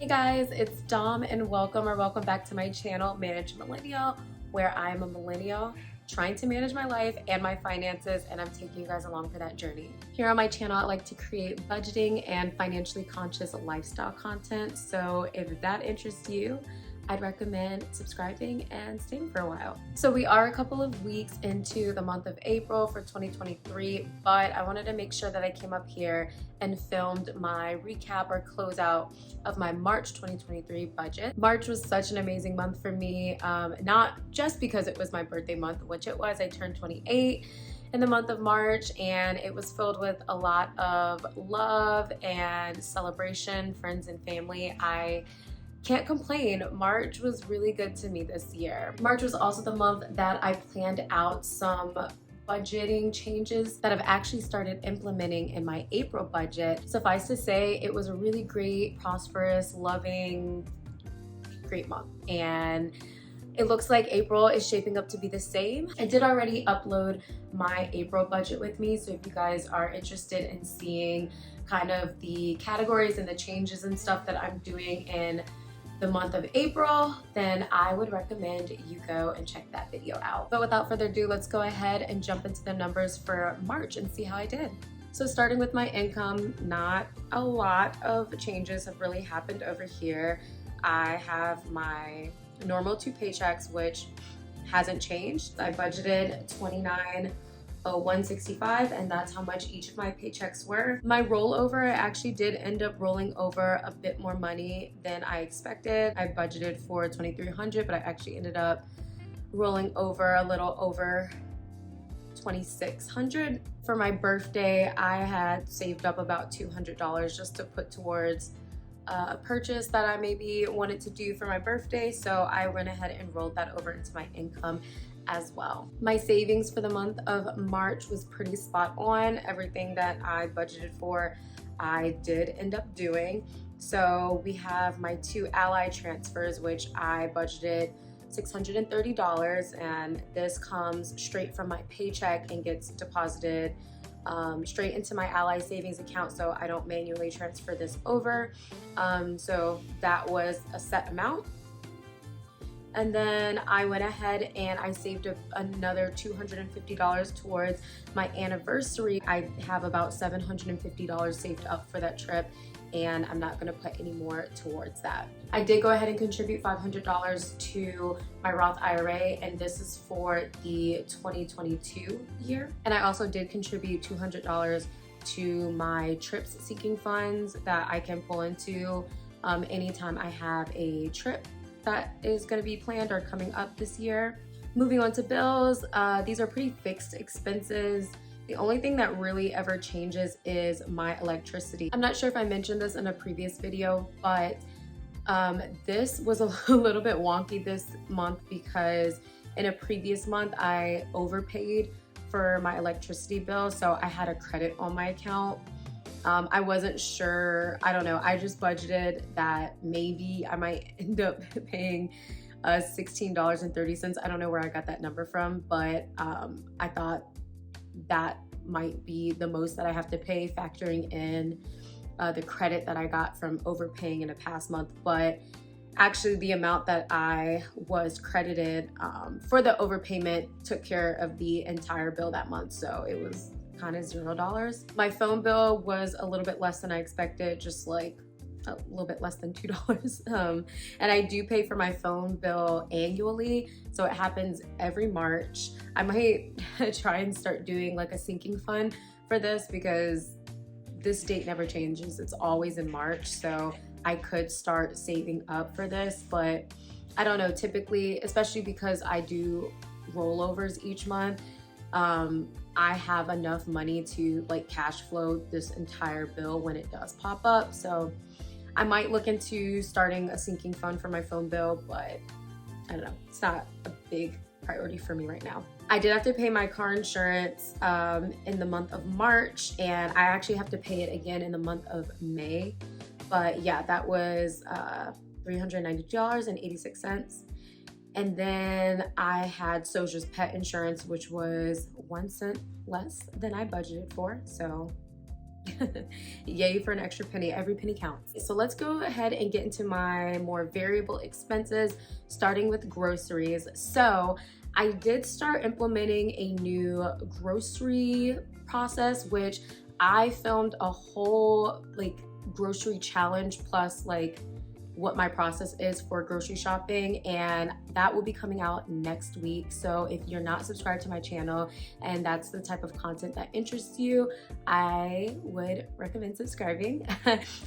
Hey guys, it's Dom and welcome back to my channel, Manage Millennial, where I'm a millennial trying to manage my life and my finances, and I'm taking you guys along for that journey. Here on my channel, I like to create budgeting and financially conscious lifestyle content. So if that interests you, I'd recommend subscribing and staying for a while. So we are a couple of weeks into the month of April for 2023, but I wanted to make sure that I came up here and filmed my recap or closeout of my March 2023 budget. March was such an amazing month for me, not just because it was my birthday month, which it was. I turned 28 in the month of March, and it was filled with a lot of love and celebration, friends and family. I can't complain. March was really good to me this year. March was also the month that I planned out some budgeting changes that I've actually started implementing in my April budget. Suffice to say, it was a really great, prosperous, loving, great month. And it looks like April is shaping up to be the same. I did already upload my April budget with me, so if you guys are interested in seeing kind of the categories and the changes and stuff that I'm doing in the month of April, then I would recommend you go and check that video out. But without further ado, let's go ahead and jump into the numbers for March and see how I did. So starting with my income, not a lot of changes have really happened over here. I have my normal 2 paychecks, which hasn't changed. I budgeted $29,165, and that's how much each of my paychecks were. My rollover, I actually did end up rolling over a bit more money than I expected. I budgeted for $2,300, but I actually ended up rolling over a little over $2,600. For my birthday, I had saved up about $200 just to put towards a purchase that I maybe wanted to do for my birthday, so I went ahead and rolled that over into my income as well. My savings for the month of March was pretty spot on. Everything that I budgeted for, I did end up doing. So we have my 2 Ally transfers, which I budgeted $630, and this comes straight from my paycheck and gets deposited straight into my Ally savings account, so I don't manually transfer this over. So that was a set amount. And then I went ahead and I saved another $250 towards my anniversary. I have about $750 saved up for that trip, and I'm not gonna put any more towards that. I did go ahead and contribute $500 to my Roth IRA, and this is for the 2022 year. And I also did contribute $200 to my trips seeking funds that I can pull into anytime I have a trip that is going to be planned or coming up this year. Moving on to bills, these are pretty fixed expenses. The only thing that really ever changes is my electricity. I'm not sure if I mentioned this in a previous video, but this was a little bit wonky this month because in a previous month I overpaid for my electricity bill, so I had a credit on my account. I wasn't sure, I don't know, I just budgeted that maybe I might end up paying $16.30. I don't know where I got that number from, but I thought that might be the most that I have to pay, factoring in the credit that I got from overpaying in a past month. But actually the amount that I was credited for the overpayment took care of the entire bill that month, so it was kind of $0. My phone bill was a little bit less than I expected, just like a little bit less than $2. And I do pay for my phone bill annually, so it happens every March. I might try and start doing like a sinking fund for this because this date never changes. It's always in March, so I could start saving up for this, but I don't know, typically, especially because I do rollovers each month, I have enough money to like cash flow this entire bill when it does pop up. So I might look into starting a sinking fund for my phone bill, but I don't know, it's not a big priority for me right now. I did have to pay my car insurance in the month of March, and I actually have to pay it again in the month of May. But yeah, that was $390.86. And then I had Soja's pet insurance, which was 1 cent less than I budgeted for. So Yay for an extra penny. Every penny counts. So let's go ahead and get into my more variable expenses, starting with groceries. So I did start implementing a new grocery process, which I filmed a whole like grocery challenge plus like what my process is for grocery shopping, and that will be coming out next week. So if you're not subscribed to my channel and that's the type of content that interests you, I would recommend subscribing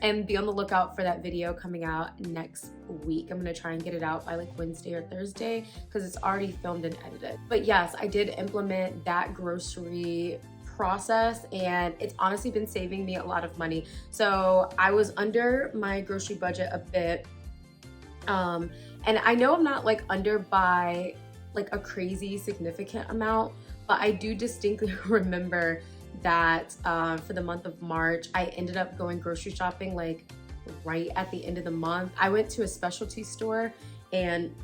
and be on the lookout for that video coming out next week. I'm gonna try and get it out by like Wednesday or Thursday because it's already filmed and edited. But yes, I did implement that grocery process and it's honestly been saving me a lot of money. So I was under my grocery budget a bit, and I know I'm not like under by like a crazy significant amount, but I do distinctly remember that for the month of March I ended up going grocery shopping like right at the end of the month. I went to a specialty store and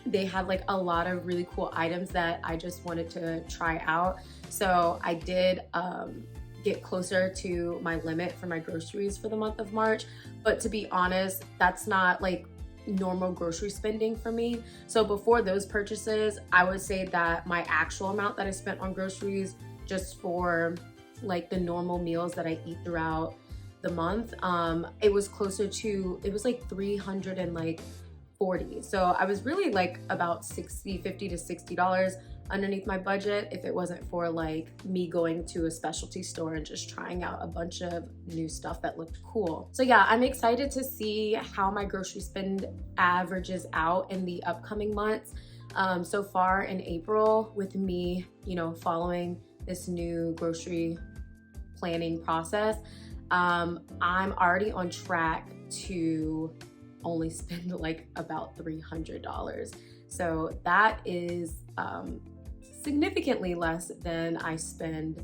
they had like a lot of really cool items that I just wanted to try out. So I did get closer to my limit for my groceries for the month of March. But to be honest, that's not like normal grocery spending for me. So before those purchases, I would say that my actual amount that I spent on groceries just for like the normal meals that I eat throughout the month, it was closer to, it was like 340. So I was really like about $50 to $60 underneath my budget if it wasn't for like me going to a specialty store and just trying out a bunch of new stuff that looked cool. So yeah, I'm excited to see how my grocery spend averages out in the upcoming months. So far in April, with me, you know, following this new grocery planning process, I'm already on track to only spend like about $300. So that is significantly less than I spend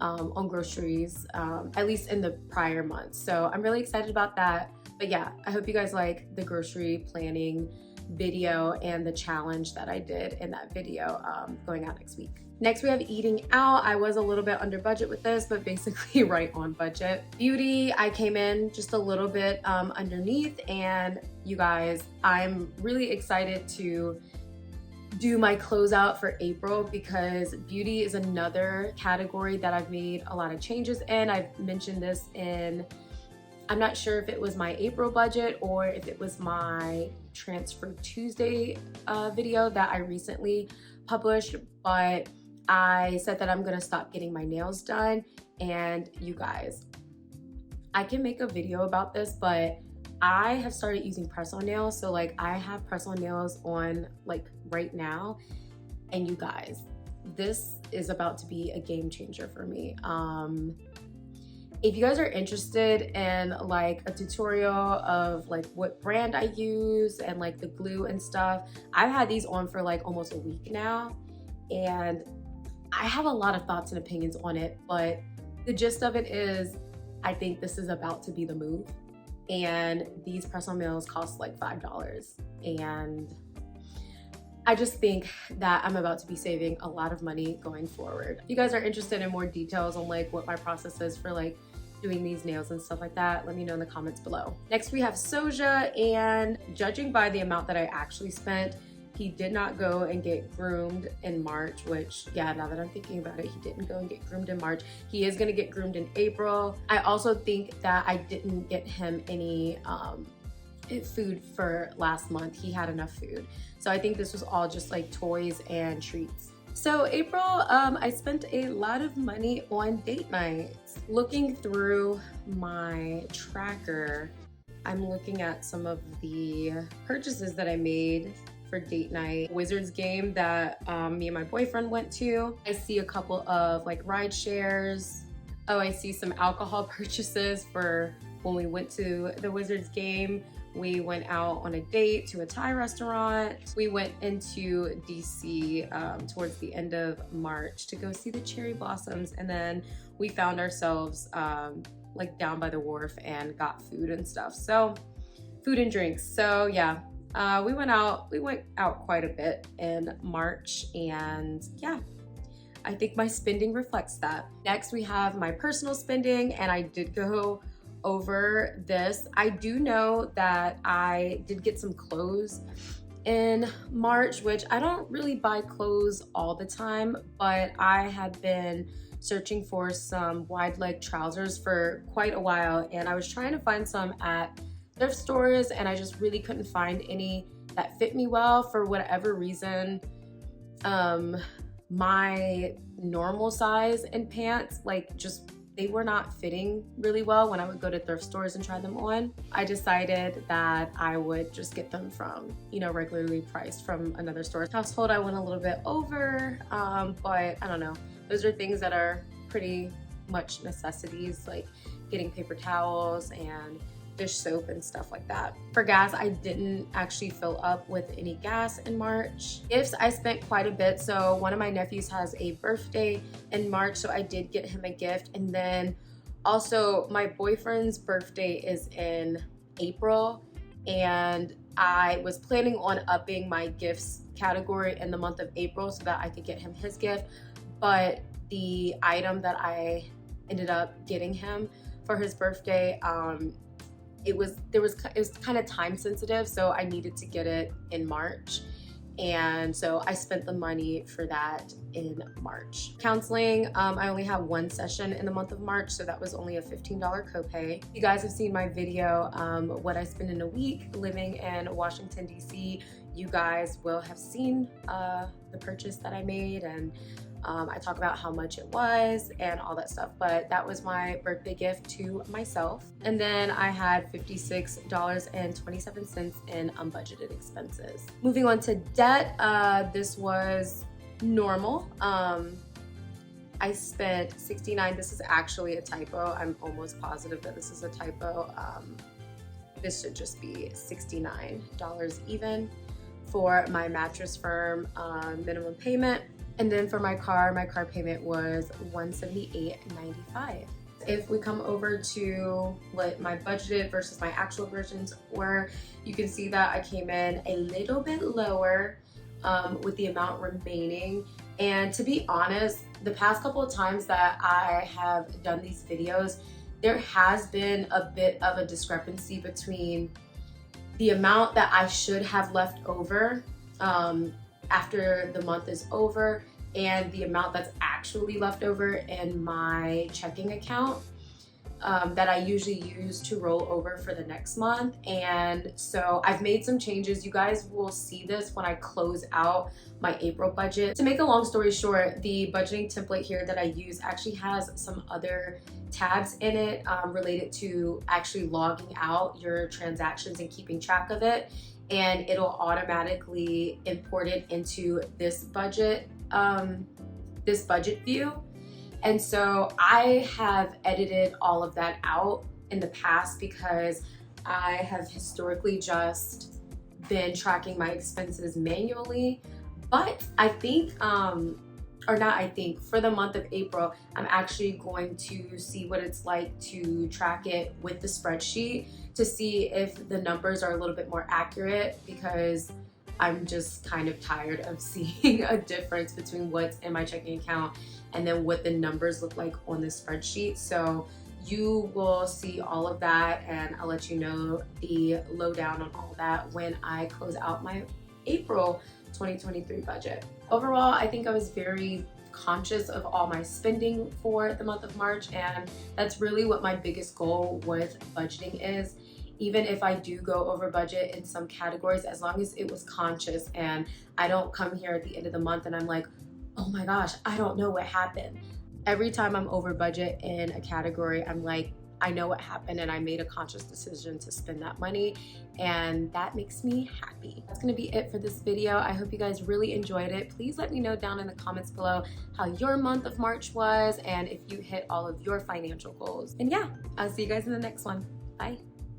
on groceries, at least in the prior months. So I'm really excited about that. But yeah, I hope you guys like the grocery planning video and the challenge that I did in that video going out next week. Next, we have eating out. I was a little bit under budget with this, but basically right on budget. Beauty, I came in just a little bit underneath, and you guys, I'm really excited to do my closeout for April because beauty is another category that I've made a lot of changes in. I've mentioned this in, I'm not sure if it was my April budget or if it was my Transfer Tuesday video that I recently published, but I said that I'm gonna stop getting my nails done. And you guys, I can make a video about this, but I have started using press-on nails. So like I have press-on nails on like right now, and you guys, this is about to be a game changer for me. If you guys are interested in like a tutorial of like what brand I use and like the glue and stuff, I've had these on for like almost a week now, and I have a lot of thoughts and opinions on it, but the gist of it is I think this is about to be the move. And these press-on nails cost like $5, and I just think that I'm about to be saving a lot of money going forward. If you guys are interested in more details on like what my process is for like doing these nails and stuff like that, let me know in the comments below. Next, we have Soja, and judging by the amount that I actually spent, he did not go and get groomed in March, which, yeah, now that I'm thinking about it, he didn't go and get groomed in March. He is gonna get groomed in April. I also think that I didn't get him any food for last month. He had enough food. So I think this was all just like toys and treats. So April, I spent a lot of money on date nights. Looking through my tracker, I'm looking at some of the purchases that I made for date night. Wizards game that me and my boyfriend went to. I see a couple of like ride shares. Oh, I see some alcohol purchases for when we went to the Wizards game. We went out on a date to a Thai restaurant. We went into DC towards the end of March to go see the cherry blossoms, and then we found ourselves like down by the wharf and got food and stuff. So food and drinks. So yeah, we went out quite a bit in March, and yeah, I think my spending reflects that. Next, we have my personal spending, and I did go over this. I do know that I did get some clothes in March, which I don't really buy clothes all the time, but I had been searching for some wide leg trousers for quite a while, and I was trying to find some at thrift stores, and I just really couldn't find any that fit me well for whatever reason. My normal size in pants, like, just they were not fitting really well when I would go to thrift stores and try them on. I decided that I would just get them from, regularly priced from another store. Household, I went a little bit over, but I don't know. Those are things that are pretty much necessities, like getting paper towels and dish soap and stuff like that. For gas, I didn't actually fill up with any gas in March. Gifts, I spent quite a bit. So one of my nephews has a birthday in March, so I did get him a gift. And then also my boyfriend's birthday is in April, and I was planning on upping my gifts category in the month of April so that I could get him his gift. But the item that I ended up getting him for his birthday, it was kind of time sensitive, so I needed to get it in March, and so I spent the money for that in March. Counseling, I only had one session in the month of March, so that was only a $15 copay. You guys have seen my video, what I spend in a week living in Washington, DC. You guys will have seen the purchase that I made, and I talk about how much it was and all that stuff, but that was my birthday gift to myself. And then I had $56.27 in unbudgeted expenses. Moving on to debt, this was normal. I spent $69. This is actually a typo. I'm almost positive that this is a typo. This should just be $69 even for my Mattress Firm minimum payment. And then for my car payment was $178.95. If we come over to what my budgeted versus my actual versions were, you can see that I came in a little bit lower with the amount remaining. And to be honest, the past couple of times that I have done these videos, there has been a bit of a discrepancy between the amount that I should have left over after the month is over and the amount that's actually left over in my checking account that I usually use to roll over for the next month. And so I've made some changes. You guys will see this when I close out my April budget. To make a long story short, the budgeting template here that I use actually has some other tabs in it related to actually logging out your transactions and keeping track of it. And it'll automatically import it into this budget view. And so I have edited all of that out in the past because I have historically just been tracking my expenses manually. But I think, for the month of April, I'm actually going to see what it's like to track it with the spreadsheet to see if the numbers are a little bit more accurate, because I'm just kind of tired of seeing a difference between what's in my checking account and then what the numbers look like on the spreadsheet. So you will see all of that, and I'll let you know the lowdown on all that when I close out my April 2023 budget. Overall, I think I was very conscious of all my spending for the month of March, and that's really what my biggest goal with budgeting is. Even if I do go over budget in some categories, as long as it was conscious and I don't come here at the end of the month and I'm like, oh my gosh, I don't know what happened. Every time I'm over budget in a category, I'm like, I know what happened and I made a conscious decision to spend that money, and that makes me happy. That's gonna be it for this video. I hope you guys really enjoyed it. Please let me know down in the comments below how your month of March was and if you hit all of your financial goals. And yeah, I'll see you guys in the next one. Bye.